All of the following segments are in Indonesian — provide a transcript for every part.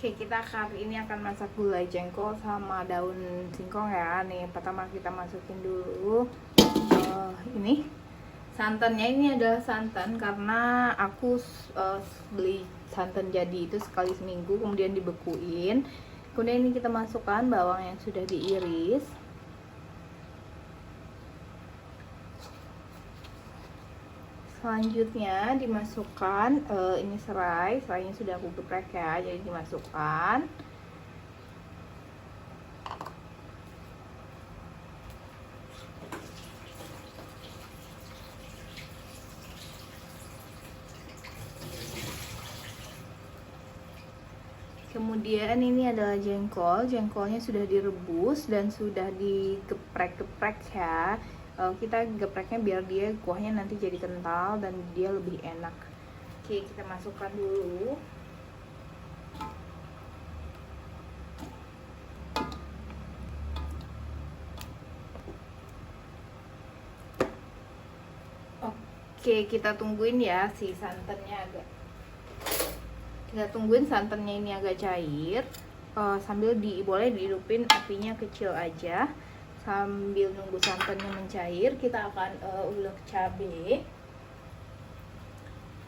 Oke, kita kali ini akan masak gulai jengkol sama daun singkong ya. Nih, pertama kita masukin dulu ini santannya. Ini adalah santan karena aku beli santan jadi itu sekali seminggu, kemudian dibekuin. Kemudian ini kita masukkan bawang yang sudah diiris. Selanjutnya dimasukkan ini serainya sudah aku geprek ya, jadi dimasukkan. Kemudian ini adalah jengkolnya sudah direbus dan sudah digeprek-geprek ya. Kita gepreknya biar dia kuahnya nanti jadi kental dan dia lebih enak. Oke, kita masukkan dulu. Oke, kita tungguin ya si santannya santannya ini agak cair. Sambil boleh dihidupin apinya kecil aja. Sambil nunggu santannya mencair, kita akan ulek cabai.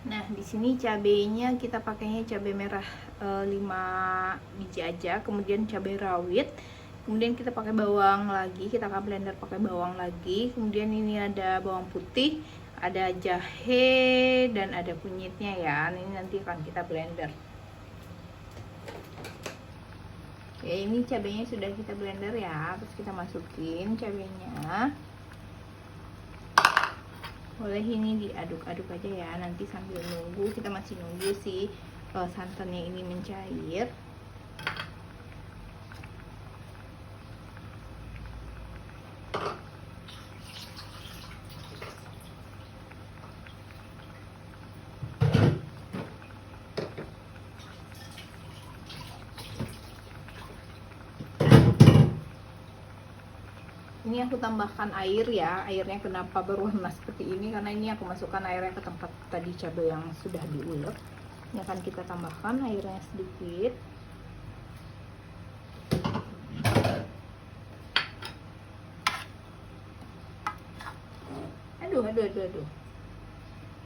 Nah, di sini cabainya kita pakainya cabai merah 5 biji aja, kemudian cabai rawit. Kemudian kita pakai bawang lagi, kita akan blender pakai bawang lagi. Kemudian ini ada bawang putih, ada jahe dan ada kunyitnya ya. Ini nanti akan kita blender. Ya, ini cabenya sudah kita blender ya, terus kita masukin cabenya. Boleh ini diaduk-aduk aja ya, nanti sambil nunggu, kita masih nunggu si santannya ini mencair. Ini aku tambahkan air ya. Airnya kenapa berwarna seperti ini, karena ini aku masukkan airnya ke tempat tadi cabai yang sudah diulek. Ini akan kita tambahkan airnya sedikit. Aduh.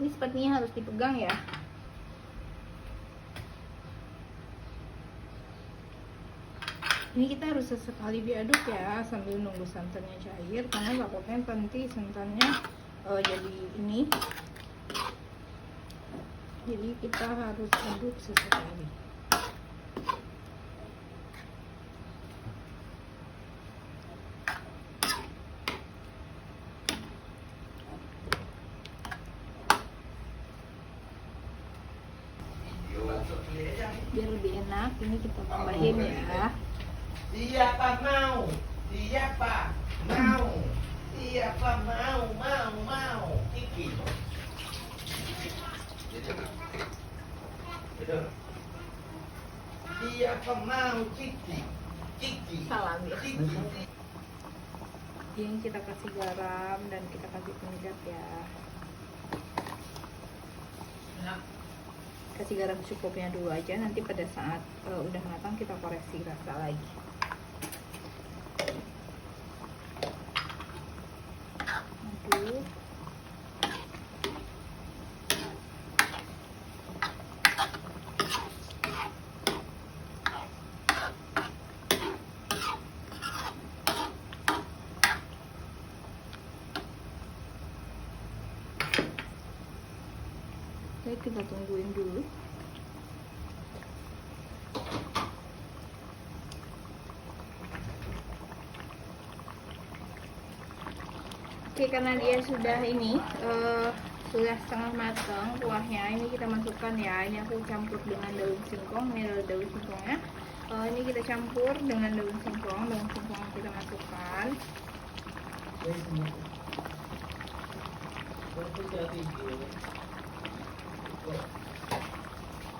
Ini sepertinya harus dipegang ya. Ini kita harus sesekali diaduk ya, sambil nunggu santannya cair, karena takutnya nanti santannya jadi ini. Jadi kita harus aduk sesekali. Biar lebih enak, ini kita tambahin ya. Siapa mau? Siapa mau? Siapa mau? Kiki. Siapa mau Kiki? Salam ya. Kiki. Ini kita kasih garam dan kita kasih penyedap ya. Kasih garam cukupnya dulu aja, nanti pada saat udah matang kita koreksi rasa lagi. Aduk. Oke, kita tungguin dulu. Oke, karena dia sudah ini sudah setengah matang kuahnya, ini kita masukkan ya. Ini aku campur dengan daun singkong. Ini adalah daun singkongnya. Ini kita campur dengan daun singkong kita masukkan.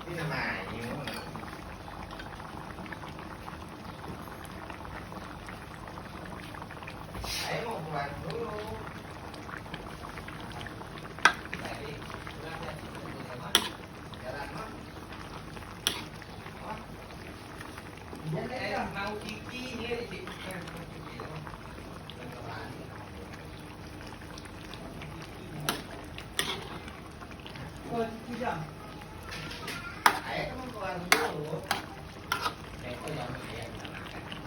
Ini namanya. Ayo mau pulang dulu. Tadi sudah jalan, Mas. Saya kan mau keluar dulu. Itu yang saya makan.